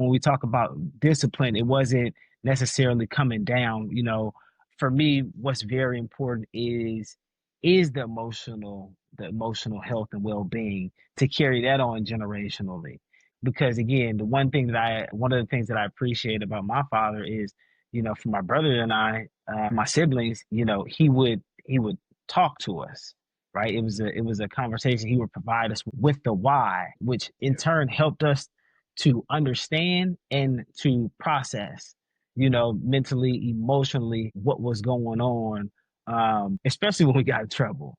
when we talk about discipline, it wasn't necessarily coming down. For me, what's very important is the emotional health and well-being, to carry that on generationally. Because again, one of the things that I appreciate about my father is, for my brother and I, my siblings, he would talk to us, right? It was a conversation. He would provide us with the why, which in turn helped us to understand and to process, mentally, emotionally, what was going on, especially when we got in trouble.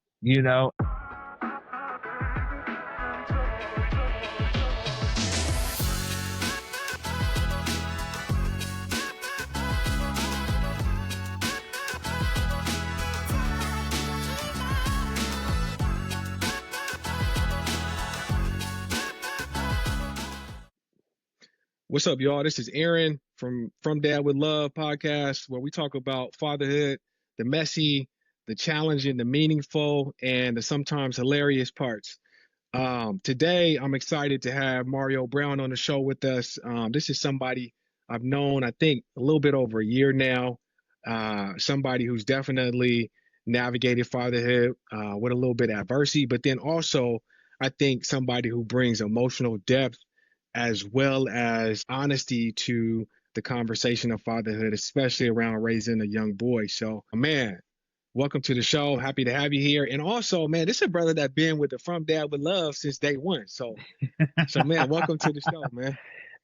What's up, y'all? This is Aaron from Dad with Love podcast, where we talk about fatherhood, the messy, the challenging, the meaningful, and the sometimes hilarious parts. Today, I'm excited to have Mario Brown on the show with us. This is somebody I've known, I think, a little bit over a year now. Somebody who's definitely navigated fatherhood with a little bit of adversity, but then also, I think somebody who brings emotional depth as well as honesty to the conversation of fatherhood, especially around raising a young boy. So, man, welcome to the show. Happy to have you here. And also, man, this is a brother that been with the From Dad with Love since day one. So man, welcome to the show, man.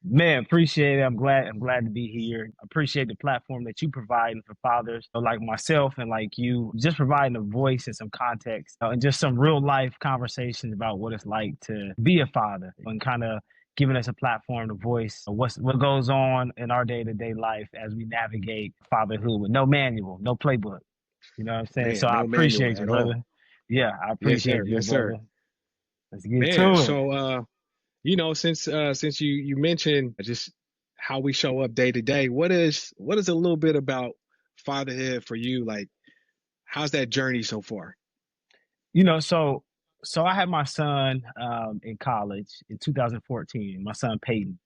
Man, appreciate it. I'm glad to be here. Appreciate the platform that you providing for fathers like myself and like you, just providing a voice and some context, and just some real life conversations about what it's like to be a father, and kind of giving us a platform to voice what goes on in our day-to-day life as we navigate fatherhood with no manual, no playbook. You know what I'm saying? So Man, I no manual appreciate you, at brother. all. Yeah, I Yes, appreciate sir. you, Yes, sir. brother. Let's get Man, to it. since you mentioned just how we show up day to day, what is a little bit about fatherhood for you? Like, how's that journey so far? So I had my son in college in 2014. My son Peyton.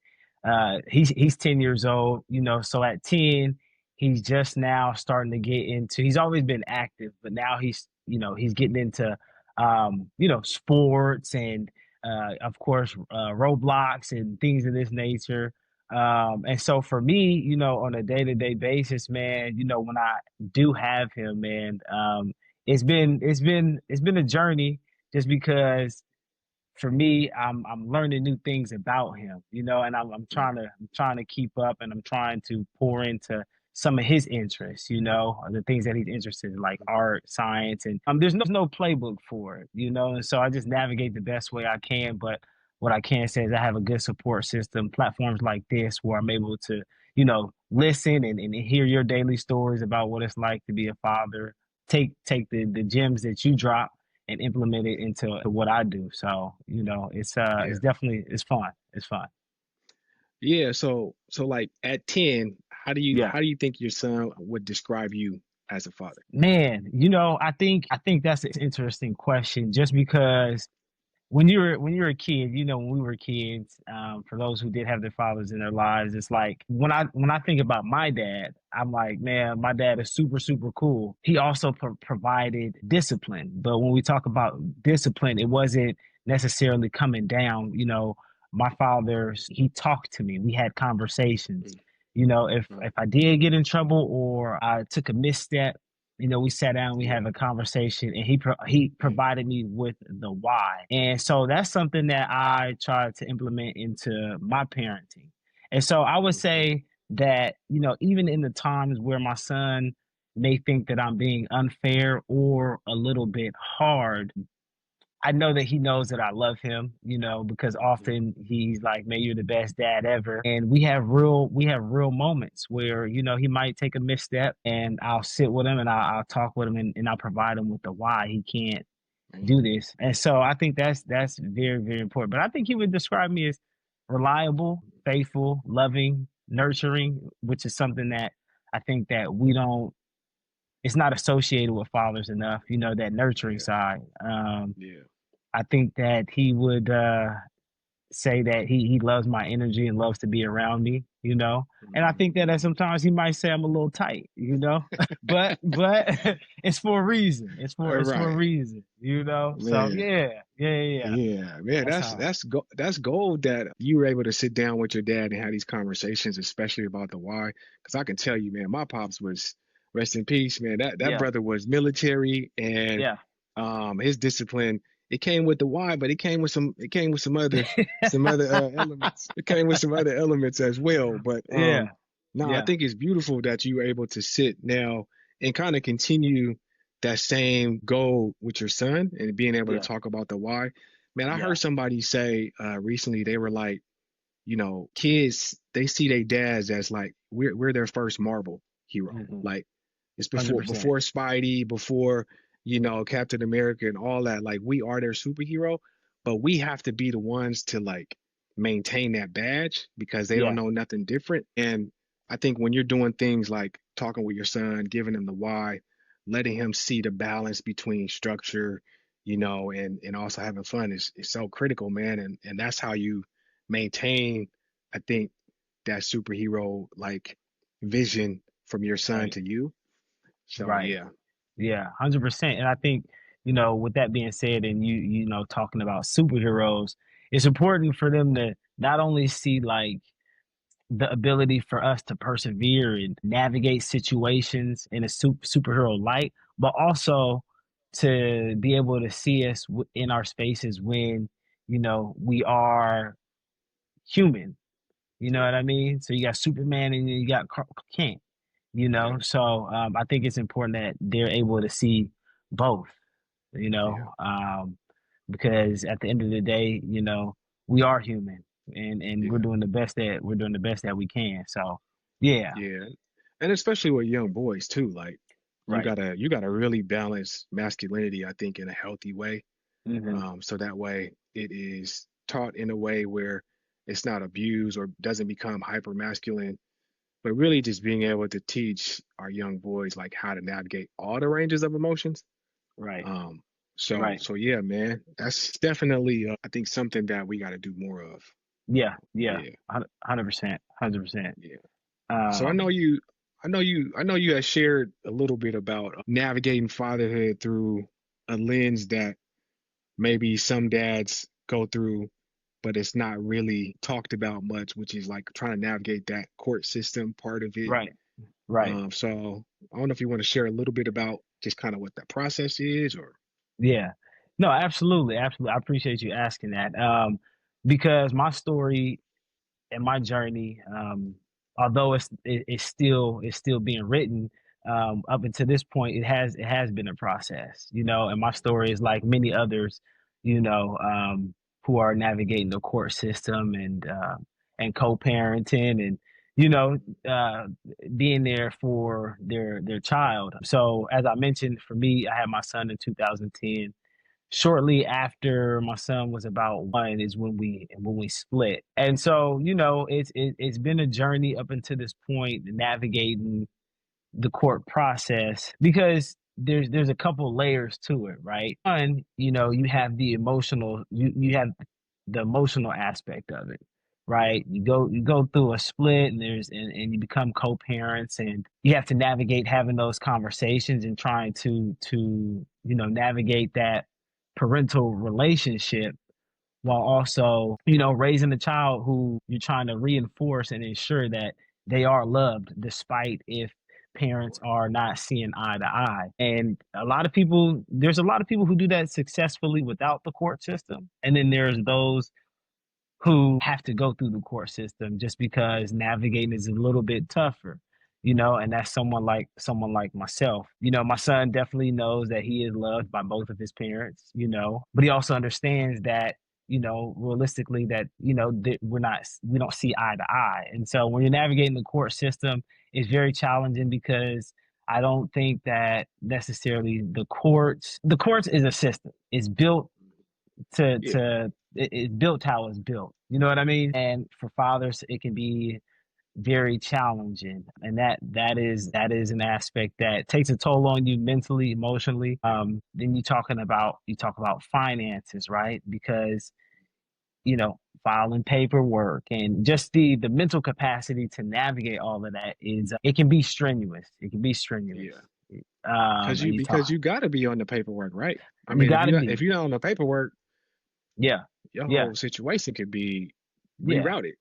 He's 10 years old. So at 10, he's just now starting to get into. He's always been active, but now he's getting into sports and of course Roblox and things of this nature. And so for me, on a day-to-day basis, man, when I do have him, man, it's been a journey, just because for me, I'm learning new things about him, and I'm Yeah. trying to keep up, and I'm trying to pour into some of his interests, the things that he's interested in, like art, science, and there's no playbook for it, and so I just navigate the best way I can. But what I can say is I have a good support system, platforms like this, where I'm able to, listen and hear your daily stories about what it's like to be a father, take the gems that you drop and implement it into what I do. So, Yeah. it's definitely it's fun. It's fun. Yeah, so like at 10, Yeah. how do you think your son would describe you as a father? Man, I think that's an interesting question, just because when you're a kid, when we were kids, for those who did have their fathers in their lives, it's like when I think about my dad, I'm like, man, my dad is super super cool. He also provided discipline, but when we talk about discipline, it wasn't necessarily coming down. My father, he talked to me. We had conversations. Mm. If Right. if I did get in trouble or I took a misstep, we sat down, we Yeah. had a conversation, and he Mm. provided me with the why. And so that's something that I try to implement into my parenting. And so I would Mhm. say that, even in the times where my son may think that I'm being unfair or a little bit hard, I know that he knows that I love him, because Mhm. often he's like, "Man, you're the best dad ever." And we have real moments where, he might take a misstep, and I'll sit with him and I'll talk with him, and I'll provide him with the why he can't do Mhm. this. And so I think that's very, very important. But I think he would describe me as reliable, faithful, loving, nurturing, which is something that I think that we don't it's not associated with fathers enough, that nurturing Yeah. side. Yeah. I think that he would say that he loves my energy and loves to be around me, you know. And I Mhm, think that mhm. sometimes he might say I'm a little tight, you know, but it's for a reason. It's for a Right, reason, you know. So man. yeah, yeah, yeah, yeah. Yeah, man, That's how. that's gold that you were able to sit down with your dad and have these conversations, especially about the why. Because I can tell you, man, my pops was rest in peace, man. That Yeah, brother was military, and yeah, his discipline, it came with the why, but it came with some other elements. It came with some other elements as well. But yeah, no, I yeah, think it's beautiful that you were able to sit now and kind of continue that same goal with your son and being able to yeah, talk about the why. Man, I yeah. heard somebody say recently, they were like, kids, they see their dads as like we're their first Marvel hero. Like it's 100%. before Spidey, before Captain America and all that. Like we are their superhero, but we have to be the ones to like maintain that badge because they don't Yeah, know nothing different. And I think when you're doing things like talking with your son, giving him the why, letting him see the balance between structure, and also having fun is so critical, man. And that's how you maintain, I think, that superhero like vision from your son right, to you. So right. yeah, Yeah, 100%. And I think, you know, with that being said, and you know, talking about superheroes, it's important for them to not only see like the ability for us to persevere and navigate situations in a superhero light, but also to be able to see us in our spaces when, you know, we are human. You know yeah, what I mean? So you got Superman and you got Kent, you yeah, know? So I think it's important that they're able to see both, you yeah, know, because at the end of the day, you know, we are human and yeah, we're doing the best that we can. So yeah, yeah. And especially with young boys too, like right. you gotta really balance masculinity, I think, in a healthy way. Hmm. So that way it is taught in a way where it's not abused or doesn't become hyper masculine, but really just being able to teach our young boys like how to navigate all the ranges of emotions. Right. Um, Right. so yeah, man, that's definitely I think something that we got to do more of. Yeah. Yeah. Yeah, 100%. 100%. yeah. So Um, I know you had shared a little bit about navigating fatherhood through a lens that maybe some dads go through, but it's not really talked about much, which is like trying to navigate that court system part of it. right. Right. So I don't know if you want to share a little bit about just kind of what that process is, or Yeah. No, absolutely. Absolutely. I appreciate you asking that. Because my story and my journey, although it's still being written, up until this point, it has been a process, you know. And my story is like many others, you know, who are navigating the court system and co-parenting and you know uh, being there for their child. So as I mentioned, for me, I had my son in 2010. Shortly after my son was about one is when we split. And so, you know, it's been a journey up until this point, navigating the court process because there's a couple layers to it, right? One, you know, you have the emotional aspect of it, right? You go through a split and and you become co-parents and you have to navigate having those conversations and trying to you know navigate that parental relationship while also, you know, raising a child who you're trying to reinforce and ensure that they are loved despite if parents are not seeing eye to eye. And there's a lot of people who do that successfully without the court system. And then there's those who have to go through the court system just because navigating is a little bit tougher, you know, and that's someone like myself. You know, my son definitely knows that he is loved by both of his parents, you know, but he also understands that, you know, realistically that, you know, that we don't see eye to eye. And so when you're navigating the court system, it's very challenging because I don't think that necessarily the courts is a system. It's built yeah, it's built how it's built. You know what I mean? And for fathers, it can be very challenging, and that is an aspect that takes a toll on you mentally, emotionally. Then you talk about finances, right? Because you know filing paperwork, and just the mental capacity to navigate all of that is it can be strenuous. It can be strenuous. Yeah. And you talk, Because you got to be on the paperwork, right? I you mean, got to if be, you're not on the paperwork, yeah, your yeah, whole situation could be yeah. rerouted.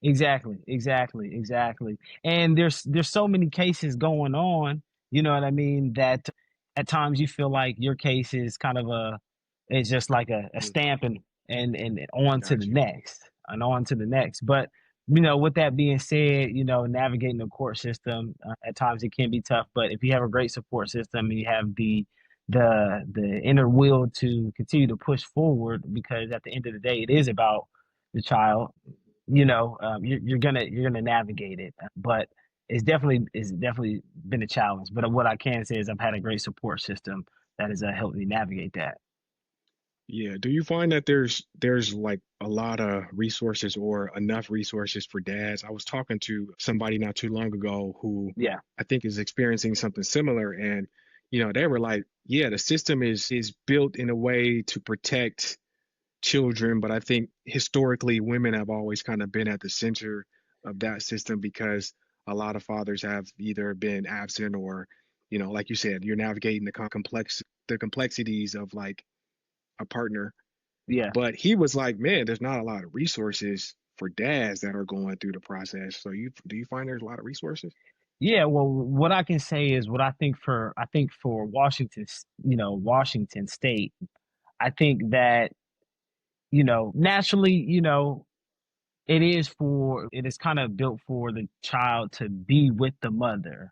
Exactly, exactly, exactly. And there's so many cases going on, you know what I mean, that at times you feel like your case is kind of it's just like a Mm, stamp and on to the got you. next and on to the next. But with that being said, navigating the court system at times it can be tough. But if you have a great support system and you have the inner will to continue to push forward, because at the end of the day, it is about the child. You're gonna navigate it, but it's definitely been a challenge. But what I can say is I've had a great support system that has helped me navigate that. Yeah. Do you find that there's like a lot of resources or enough resources for dads? I was talking to somebody not too long ago who Yeah, I think is experiencing something similar, and they were like, yeah, the system is built in a way to protect children, but I think historically women have always kind of been at the center of that system because a lot of fathers have either been absent or, like you said, you're navigating the complexities of like a partner. yeah, But he was like, man, there's not a lot of resources for dads that are going through the process. So do you find there's a lot of resources? yeah. Well, what I can say is what I think for Washington, Washington State, I think that naturally, it is kind of built for the child to be with the mother.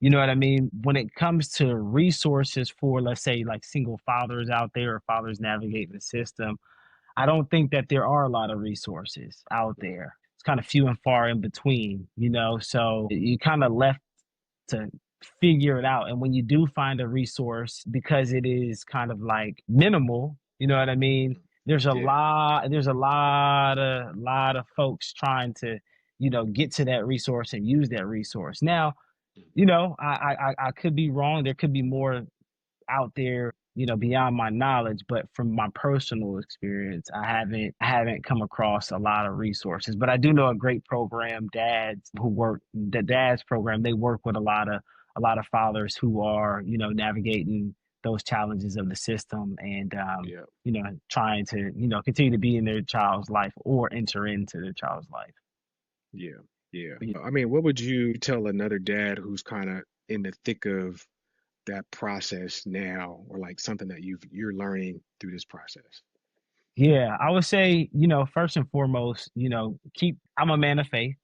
You know what I mean? When it comes to resources for, let's say, like single fathers out there or fathers navigating the system, I don't think that there are a lot of resources out Mm, there. It's kind of few and far in between, so you kind of left to figure it out. And when you do find a resource, because it is kind of like minimal, you know what I mean? mm. Yeah. There's a lot of folks trying to, get to that resource and use that resource. Now, I could be wrong. There could be more out there, beyond my knowledge, but from my personal experience, I haven't come across a lot of resources. But I do know a great program, the dads program, they work with a lot of fathers who are, navigating those challenges of the system and Yeah. trying to, continue to be in their child's life or enter into their child's life. Yeah. Yeah. I mean, what would you tell another dad who's kind of in the thick of that process now, or like something that you're learning through this process? Yeah, I would say, first and foremost, I'm a man of faith.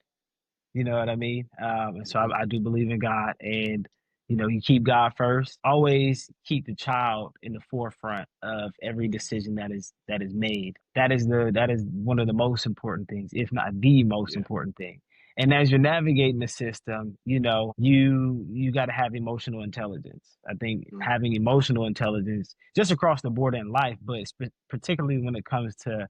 You know what I mean? And so Hmm. I do believe in God, and you keep God first. Always keep the child in the forefront of every decision that is made. That is one of the most important things, if not the most Yeah. important thing. And as you're navigating the system, you got to have emotional intelligence. I think Mm, having emotional intelligence just across the board in life, but particularly when it comes to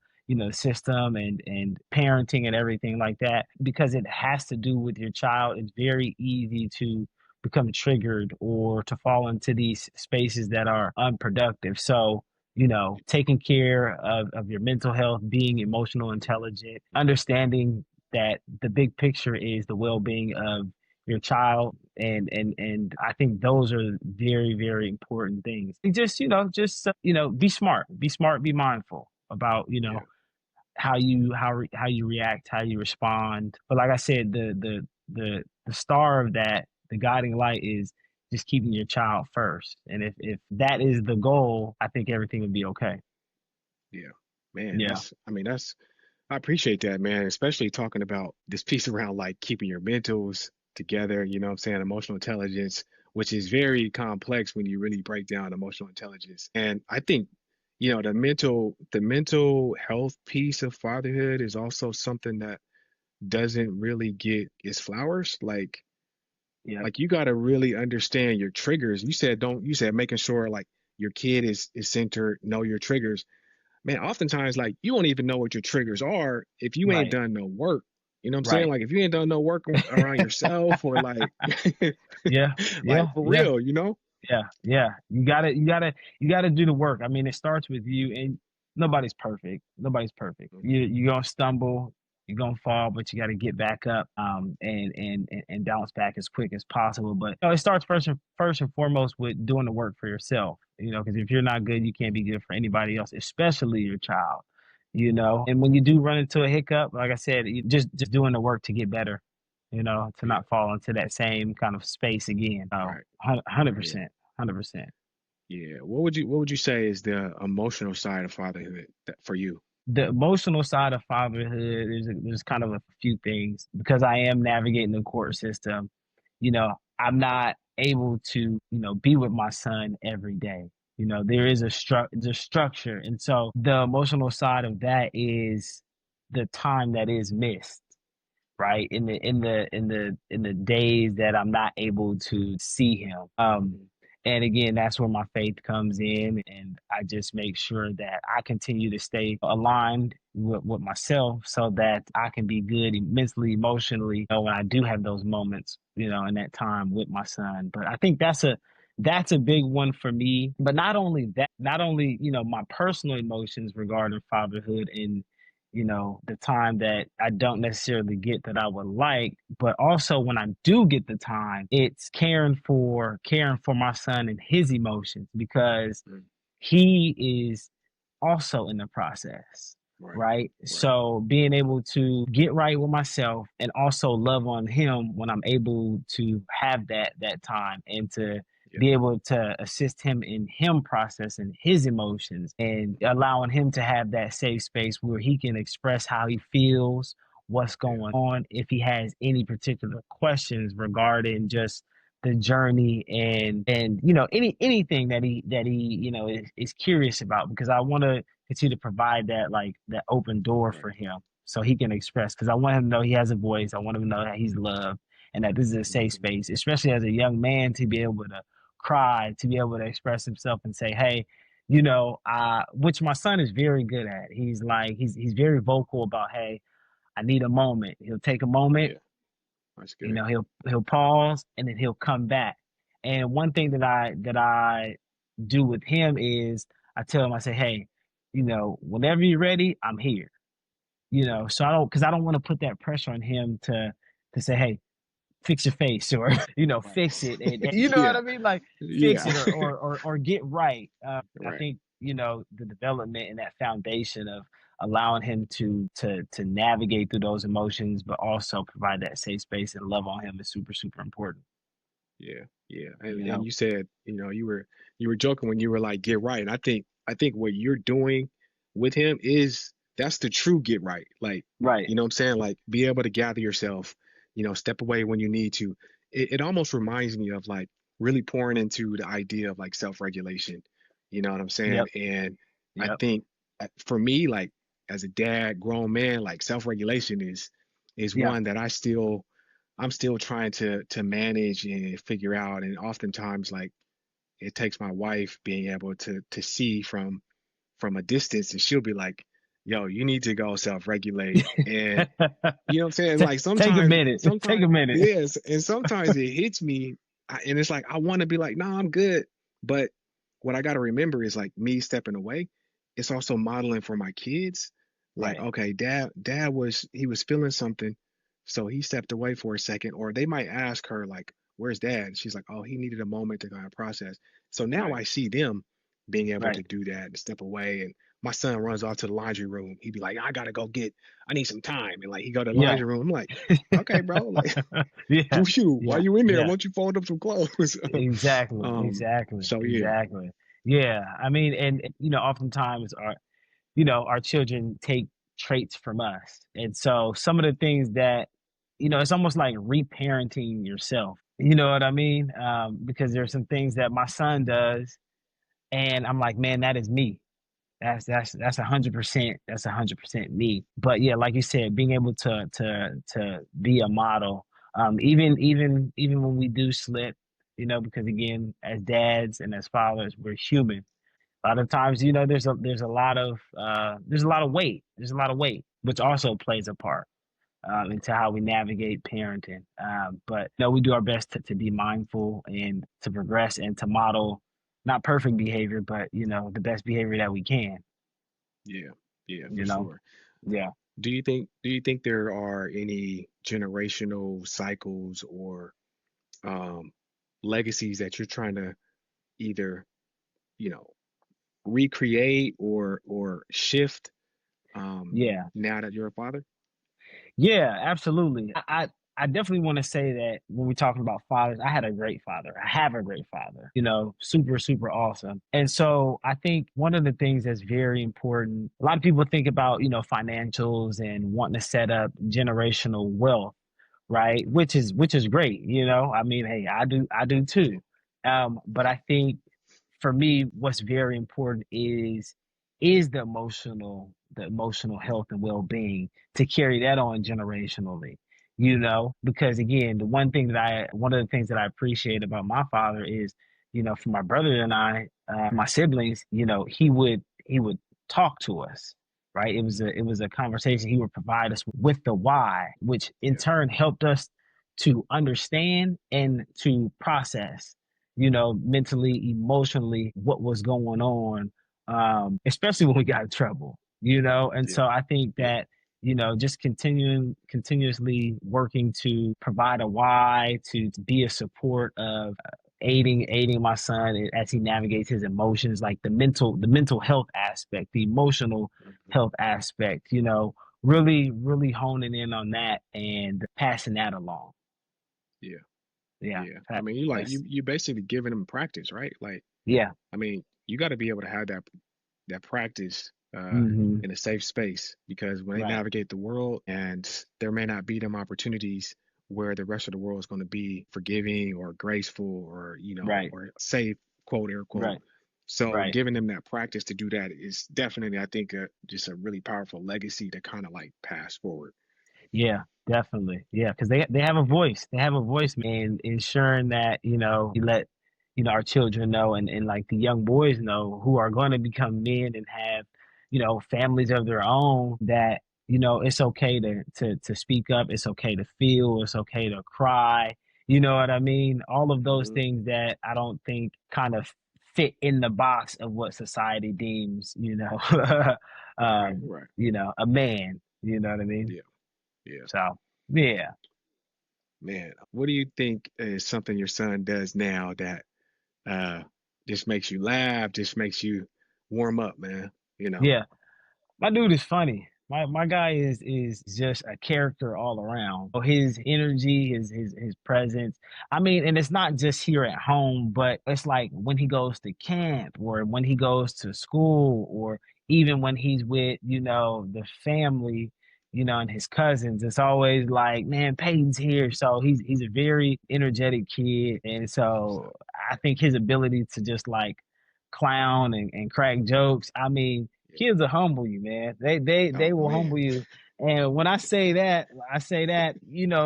system and parenting and everything like that, because it has to do with your child. It's very easy to become triggered or to fall into these spaces that are unproductive. So taking care of your mental health, being emotional intelligent, understanding that the big picture is the well-being of your child, and I think those are very, very important things. And be smart, be mindful about yeah. how you react, how you respond. But like I said, the star of that, the guiding light is just keeping your child first. And if that is the goal, I think everything would be okay. Yeah. Man, Yeah. I appreciate that, man, especially talking about this piece around like keeping your mentals together, you know what I'm saying? Emotional intelligence, which is very complex when you really break down emotional intelligence. And I think, the mental health piece of fatherhood is also something that doesn't really get its flowers. Yeah. Like you got to really understand your triggers. You said making sure like your kid is centered, know your triggers. Man, oftentimes like you don't even know what your triggers are if you ain't Right. done no work. You know what I'm saying? Right. Like if you ain't done no work around yourself or like Yeah. like Yeah. for Yeah. real, you know? Yeah. Yeah. You gotta do the work. I mean, it starts with you, and nobody's perfect. Nobody's perfect. Mhm. You're gonna stumble, you're gonna fall, but you got to get back up, and bounce back as quick as possible. But it starts first and foremost with doing the work for yourself. Because if you're not good, you can't be good for anybody else, especially your child. And when you do run into a hiccup, like I said, you just doing the work to get better. To Yeah. not fall into that same kind of space again. So, Right. hundred Right. percent, 100%. Yeah. What would you say is the emotional side of fatherhood for you? The emotional side of fatherhood, there's kind of a few things because I am navigating the court system. I'm not able to, be with my son every day. There is the structure, and so the emotional side of that is the time that is missed, right? In the days that I'm not able to see him. And again, that's where my faith comes in, and I just make sure that I continue to stay aligned with myself so that I can be good mentally, emotionally, when I do have those moments, in that time with my son. But I think that's a big one for me. But not only that, not only, my personal emotions regarding fatherhood and the time that I don't necessarily get that I would like, but also when I do get the time, it's caring for my son and his emotions because Mm. he is also in the process, Right. right? Right. So being able to get right with myself and also love on him when I'm able to have that time and to Yeah. be able to assist him in him processing his emotions and allowing him to have that safe space where he can express how he feels, what's Yeah. going on, if he has any particular questions regarding just the journey and anything that he is curious about because I want to continue to provide that open door Right. for him so he can express because I want him to know he has a voice. I want him to know that he's loved and that this is a safe Hmm. space, especially as a young man to be able to cry, to be able to express himself and say, hey, which my son is very good at. He's very vocal about, hey, I need a moment. He'll take a moment, Yeah. That's good. he'll pause and then he'll come back. And one thing that I do with him is I tell him, I say, hey, whenever you're ready, I'm here. Yeah. So I don't because I don't want to put that pressure on him to say, hey, fix your face or Right. fix it and you know what Yeah. I mean, like fix Yeah. it or get right. I Right. think the development and that foundation of allowing him to navigate through those emotions but also provide that safe space and love on him is super super important. Yeah, yeah. And you and know you said, you were joking when you were like, get right. And I think what you're doing with him is that's the true get right. Like, right. you know what I'm saying? Like be able to gather yourself, step away when you need to. It almost reminds me of like really pouring into the idea of like self-regulation. You know what I'm saying? Yep. And I Yep. think for me, like as a dad, grown man, like self-regulation is Yeah. one that I'm still trying to manage and figure out. And oftentimes, like it takes my wife being able to see from a distance, and she'll be like, "Yo, you need to go self-regulate." And you know what I'm saying? Like Take a sometimes, minute. Take sometimes, a minute. yes, and sometimes it hits me, and it's like I want to be like, "No, I'm good," but what I got to remember is like me stepping away. It's also modeling for my kids. Like, Right. okay, dad he was feeling something, so he stepped away for a second, or they might ask her like, "Where's dad?" And she's like, "Oh, he needed a moment to kind of process." So now Right. I see them being able to Right. do that and step away. And my son runs off to the laundry room. He'd be like, I need some time. And like he go to the Yeah. laundry room. I'm like, okay, bro. Like, Yeah. well, shoot, while Yeah. you in there, why Yeah. don't you fold up some clothes? Exactly. Exactly. So yeah, Exactly. Yeah. I mean, and oftentimes our children take traits from us. And so some of the things that, it's almost like reparenting yourself. You know what I mean? Because yeah, there's some things that my son does, and I'm like, man, that is me. That's 100%. That's 100% me. But yeah, like you said, being able to be a model, even when we do slip, because again, as dads and as fathers, we're human. A lot of times, there's a lot of weight. There's a lot of weight, which also plays a part into how we navigate parenting. But we do our best to be mindful and to progress and to model not perfect behavior, but the best behavior that we can. Yeah. Yeah, for you know? sure. Yeah. Do you think there are any generational cycles or um legacies that you're trying to either, you know, recreate or shift Yeah. now that you're a father? Yeah, absolutely. I definitely want to say that when we're talking about fathers, I had a great father. I have a great father, super, super awesome. And so I think one of the things that's very important, a lot of people think about, financials and wanting to set up generational wealth, right? Which is great, I mean, hey, I do Yeah. too. But I think for me, what's very important is the emotional health and well-being to carry that on generationally, because again, one of the things that I appreciate about my father is, for my brother and I, my siblings, he would talk to us, right? It was a conversation. He would provide us with the why, which in Yeah. turn helped us to understand and to process, mentally, emotionally, what was going on, especially when we got in trouble, and Yeah. so I think Yeah. that, just continuously working to provide a why, to be a support of aiding my son as he navigates his emotions, like the mental health aspect, the emotional Mhm. health aspect, really, really honing in on that and passing that along. Yeah. Yeah. Yeah. I mean, you like That's, you basically giving them practice, right? Like, yeah. I mean, you got to be able to have that practice Hmm. in a safe space because when they Right. navigate the world and there may not be them opportunities where the rest of the world is going to be forgiving or graceful or Right. or safe, quote air quote. Right. So Right. giving them that practice to do that is definitely, I think, just a really powerful legacy to kind of like pass forward. Yeah, definitely. Yeah, because they have a voice. They have a voice, man, ensuring that, you let, our children know, and like the young boys know who are going to become men and have, families of their own, that, it's okay to speak up. It's okay to feel. It's okay to cry. You know what I mean? All of those Hmm. things that I don't think kind of fit in the box of what society deems, Right, right. a man. You know what I mean? Yeah, yeah. So yeah, Man, what do you think is something your son does now that uh just makes you laugh, just makes you warm up, man? You know? yeah. My dude is funny. My guy is just a character all around. So his energy, his presence. I mean, and it's not just here at home, but it's like when he goes to camp or when he goes to school or even when he's with, the family, and his cousins. It's always like, man, Peyton's here. So he's a very energetic kid. And What's so up? I think his ability to just like clown and crack jokes. I mean, Yeah. kids will humble you, man. They Oh will man. humble you. And when I say that,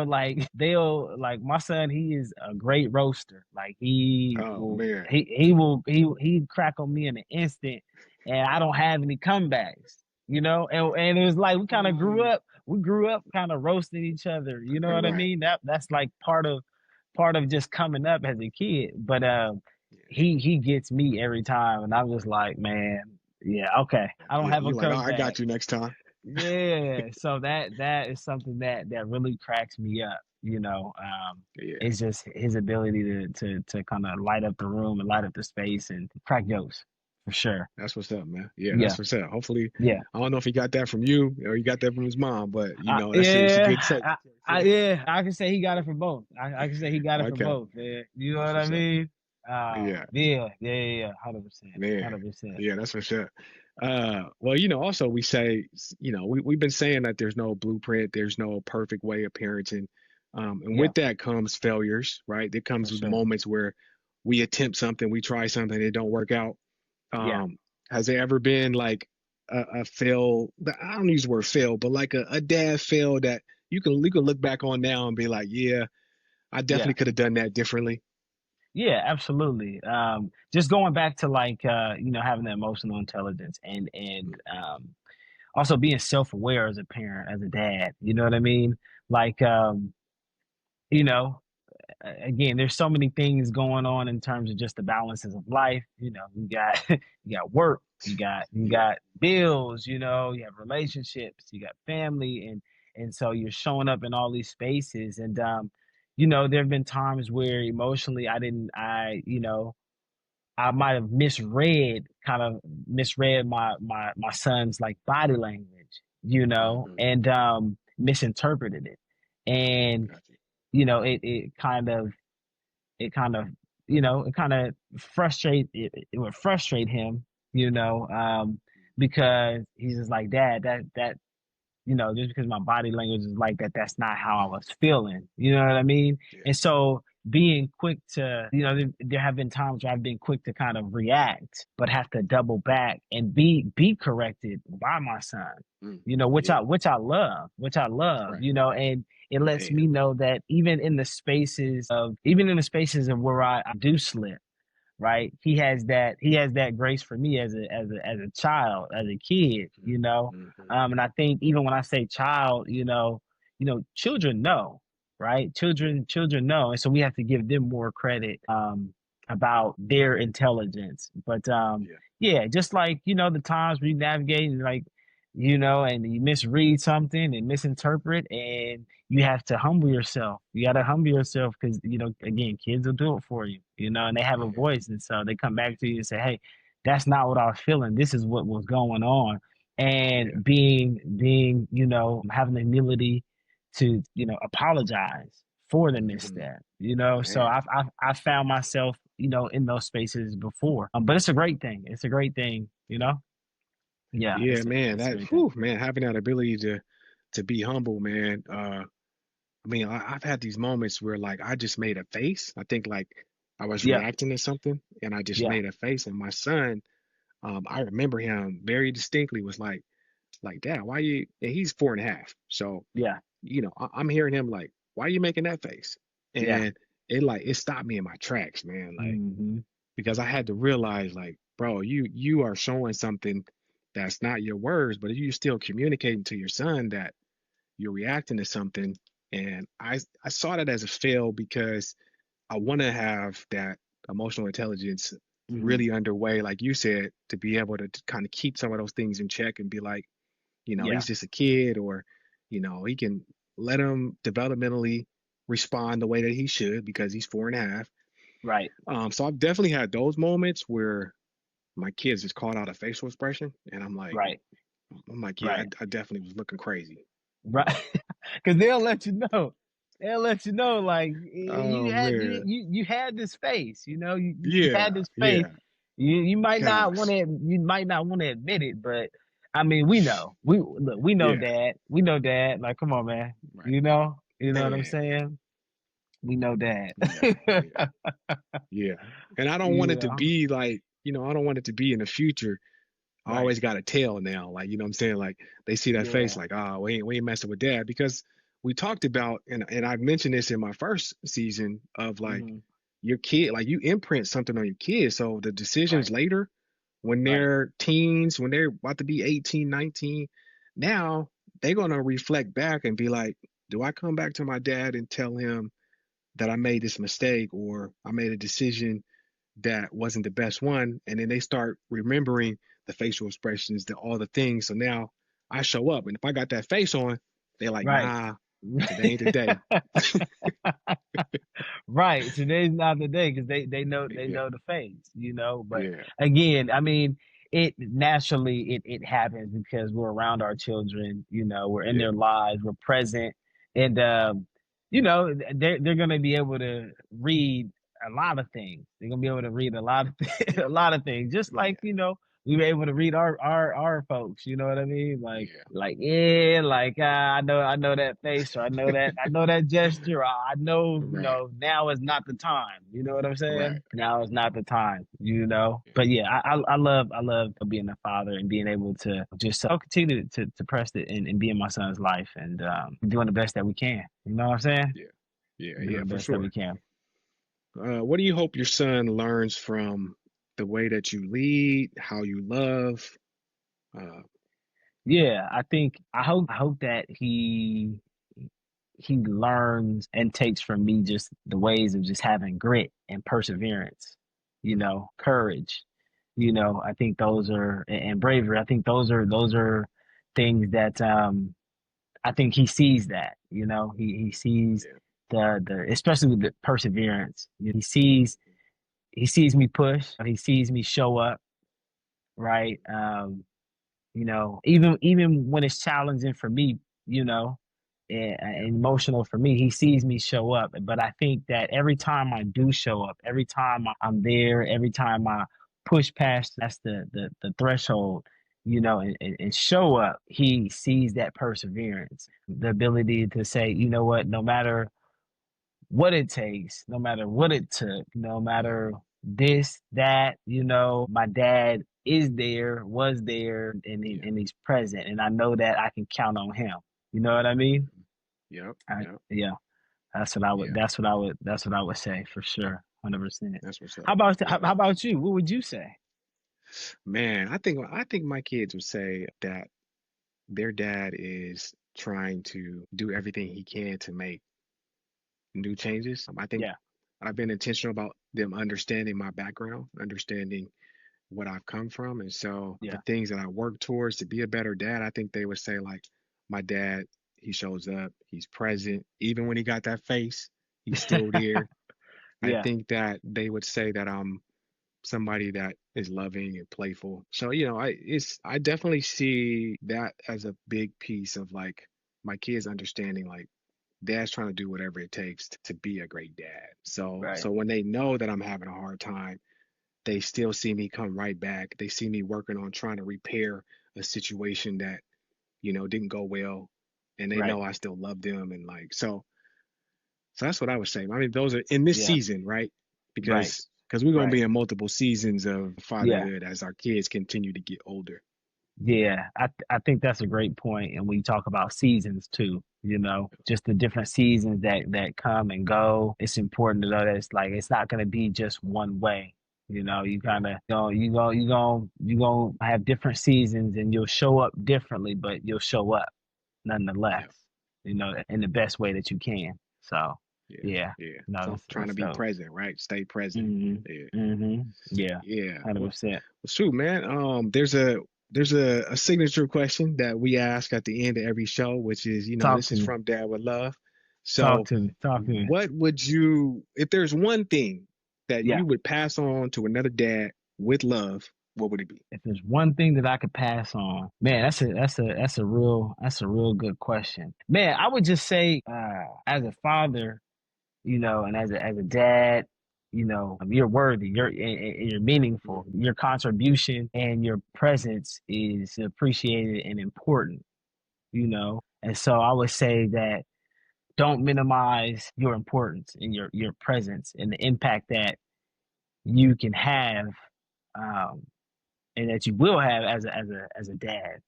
like they'll like my son, he is a great roaster. Like he Oh will man. he crack on me in an instant and I don't have any comebacks. And it was like Oh, we grew up kind of roasting each other. You know what I right. mean? That's like part of just coming up as a kid. But Yeah. he gets me every time, and I'm just like, man, yeah, okay. I don't Yeah. have a You like, oh, I comeback. got you next time. Yeah, so that is something that really cracks me up. Yeah. It's just his ability to kind of light up the room and light up the space and crack jokes for sure. That's what's up, man. Yeah, Yeah, that's what's up. Hopefully, yeah. I don't know if he got that from you or he got that from his mom, but it's a Yeah, good trait. yeah, I can say he got it from both. I can say he got it from Okay. both. Yeah, you know That's what I what's up. mean? Yeah. Yeah, 100%, Man, 100%. yeah, that's for sure. Well, also we say, we've been saying that there's no blueprint, there's no perfect way of parenting. And Yeah, with that comes failures, right? It for comes with sure. moments where we attempt something, we try something, it don't work out. Yeah, Has there ever been like a fail that I don't use the word fail, but like a dad fail that you can look back on now and be like, yeah, I yeah, definitely could have done that differently. yeah, absolutely. Just going back to like having the emotional intelligence and also being self-aware as a parent, as a dad. You know what I mean? Like you know. again, there's so many things going on in terms of just the balances of life. You got you got work, you Yeah. got bills, you have relationships, you got family, and so you're showing up in all these spaces. And there have been times where emotionally I might have misread my son's like body language, Hmm. and misinterpreted it. And Got you. it kind of it would frustrate him, because he's just like, Dad, that just because my body language is like that, that's not how I was feeling. You know what I mean? Yeah. And so being quick to, there have been times where I've been quick to kind of react, but have to double back and be corrected by my son. Mm. Which I Yeah. which I love, Right. and it lets Man. me know that even in the spaces of where I do slip, right? He has that grace for me as a child, as a kid, Hmm. Hmm. And I think even when I say child, children know, right? Yeah. Children know, and so we have to give them more credit about their intelligence. But Yeah. yeah, just like the times we navigate, like and you misread something and misinterpret, and you have to humble yourself. You got to humble yourself because again, kids will do it for you, and they have a Yeah. voice, and so they come back to you and say, "Hey, that's not what I was feeling. This is what was going on." And Yeah. being having the humility to apologize for the Hmm. misstep. So Man. I've found myself in those spaces before. But it's a great thing. It's a great thing. Yeah, Yeah, it's a man. it's a That, great thing. whew, man, having that ability to be humble, man. I mean, I've had these moments where like I just made a face. I think like I was Yeah, reacting to something and I just yeah, made a face. And my son, I remember him very distinctly was like, Dad, why you, and he's 4.5. So, yeah, I'm hearing him like, why are you making that face? yeah. And it stopped me in my tracks, man. Like, Hmm. because I had to realize like, bro, you are showing something that's not your words, but you're still communicating to your son that you're reacting to something. And I saw that as a fail because I want to have that emotional intelligence Hmm. really underway, like you said, to be able to kind of keep some of those things in check and be like, Yeah, he's just a kid, or, he can let him developmentally respond the way that he should because he's 4.5. right, So I've definitely had those moments where my kids just called out a facial expression, and right, I'm like, yeah, right. I definitely was looking crazy. Right. Because they'll let you know. They'll let you know, like Oh man, you had this face, you had yeah, this face. yeah, You might not want gosh, to admit it, but I mean, we know. We know yeah, Dad. We know Dad. Like, come on, man. right, You know what I'm man, saying? We know Dad. yeah, yeah, yeah. And I don't want it to Yeah. be like, I don't want it to be in the future. I Right. always got a tail now. Like, what I'm saying? Like they see that face Yeah. like, oh, we ain't messing with dad. Because we talked about, and I mentioned this in my first season of like Hmm. your kid, like you imprint something on your kids. So the decisions Right. later, when Right. they're teens, when they're about to be 18, 19, now they're gonna reflect back and be like, do I come back to my dad and tell him that I made this mistake or I made a decision that wasn't the best one? And then they start remembering the facial expressions, all the things. So now I show up, and if I got that face on, they're like, Right. nah, today ain't the day. Right. Today's not the day because they Yeah, know the face, But yeah, again, I mean, it naturally it happens because we're around our children, we're in yeah, their lives, we're present, and they're gonna be able to read a lot of things. They're gonna be able to read a lot of a lot of things, just like yeah, we were able to read our folks. You know what I mean? yeah, Yeah, like I know that face, or I know that gesture. Or I know right, now is not the time. You know what I'm right. saying? Now is not the time. Yeah, But yeah, I love being a father and being able to just continue to press it and be in my son's life, and doing the best that we can. You know what I'm saying? yeah, yeah, Doing yeah, the for best that we sure. can. What do you hope your son learns from the way that you lead, how you love? Uh, Yeah, I think I hope that he he learns and takes from me just the ways of just having grit and perseverance, courage. I think those are and bravery. I think those are things that I think he sees that, he sees Yeah. the especially with the perseverance. He sees me push, he sees me show up, right? Even when it's challenging for me, Yeah. and emotional for me, he sees me show up. But I think that every time I do show up, every time I'm there, every time I push past that's the threshold, and show up, he sees that perseverance, the ability to say, you know what, no matter what it takes, no matter what it took, no matter this, that, my dad is there, was there, Yeah. and he's present. And I know that I can count on him. You know what I mean? Yep. I, Yep. yeah, that's what I would, Yeah. that's what I would say for sure. 100%. That's what's How up. about, how, Yeah. how about you? What would you say? Man, I think my kids would say that their dad is trying to do everything he can to make new changes. I think Yeah, I've been intentional about them understanding my background, understanding what I've come from. And so the yeah. things that I work towards to be a better dad, I think they would say, like, my dad, he shows up, he's present. Even when he got that face, he's still there. I Yeah, think that they would say that I'm somebody that is loving and playful. So, I definitely see that as a big piece of like my kids understanding like dad's trying to do whatever it takes to be a great dad. So right, so when they know that I'm having a hard time, they still see me come right back. They see me working on trying to repair a situation that, didn't go well. And they right, know I still love them. And like, so that's what I would say. I mean, those are in this yeah, season, right? right, Because we're gonna right. be in multiple seasons of Yeah. fatherhood as our kids continue to get older. Yeah, I think that's a great point. And we talk about seasons too, just the different seasons that come and go. It's important to know that it's like it's not going to be just one way. You Yeah, kind of you going to have different seasons and you'll show up differently, but you'll show up nonetheless, yeah, in the best way that you can. So, yeah, yeah, yeah. no, So trying to that's be dope. present, right? Stay present. Mhm. Yeah, Mhm. Yeah. yeah. Well, 100%. shoot, man. There's a signature question that we ask at the end of every show, which is, Talk this to is me. from Dad with Love. Talk So, to me. Talk to me. what would you, if there's one thing that Yeah. you would pass on to another dad with love, what would it be? If there's one thing that I could pass on, man, that's a real good question. Man, I would just say, as a father, and as a dad, you're worthy, you're meaningful. Hmm. Your contribution and your presence is appreciated and important, And so I would say that don't minimize your importance and your presence and the impact that you can have, um, and that you will have as a dad,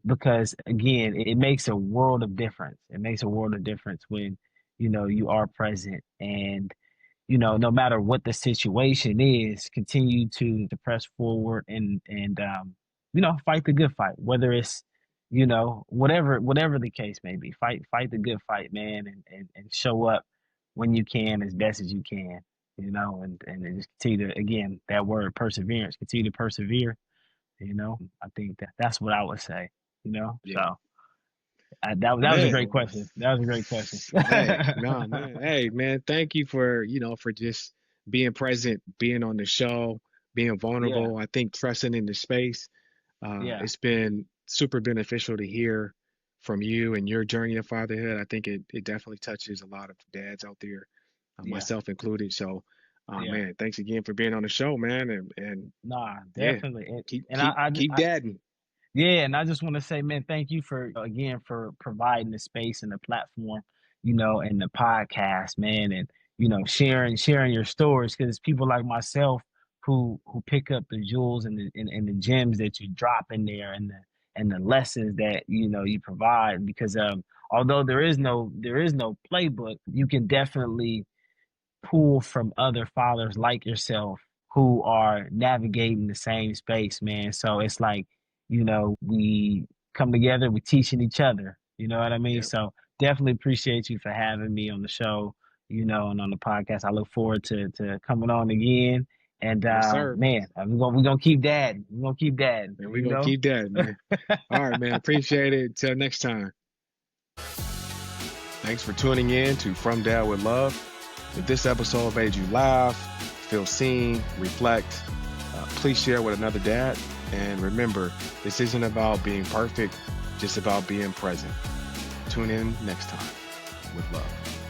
because again, it makes a world of difference. It makes a world of difference when, you are present and, no matter what the situation is, continue to press forward and fight the good fight, whether it's, whatever the case may be, fight the good fight, man, and show up when you can as best as you can, and then just continue to, again, that word perseverance, continue to persevere. I think that's what I would say, Yeah. so that was a Man, great question. That was a great question. hey, no, man. Hey, man, thank you for just being present, being on the show, being Yeah, vulnerable. I think trusting in the space. yeah, It's been super beneficial to hear from you and your journey of fatherhood. I think it definitely touches a lot of dads out there, yeah, myself included. So, yeah. man, thanks again for being on the show, man. And Nah, yeah, definitely. And keep and keep keep dadding. yeah, and I just want to say, man, thank you for providing the space and the platform, and the podcast, man, and sharing your stories, because people like myself who pick up the jewels and the gems that you drop in there, and the lessons that you provide, because although there is no playbook, you can definitely pull from other fathers like yourself who are navigating the same space, man. So it's like, we come together, we teaching each other. You know what I mean? Yep. So definitely appreciate you for having me on the show, and on the podcast. I look forward to coming on again. And Yes, sir. man, we're gonna keep that. We're gonna keep that, And we're gonna keep that, man. All right, man. Appreciate it. Till next time. Thanks for tuning in to From Dad with Love. If this episode made you laugh, feel seen, reflect, please share with another dad. And remember, this isn't about being perfect, just about being present. Tune in next time with love.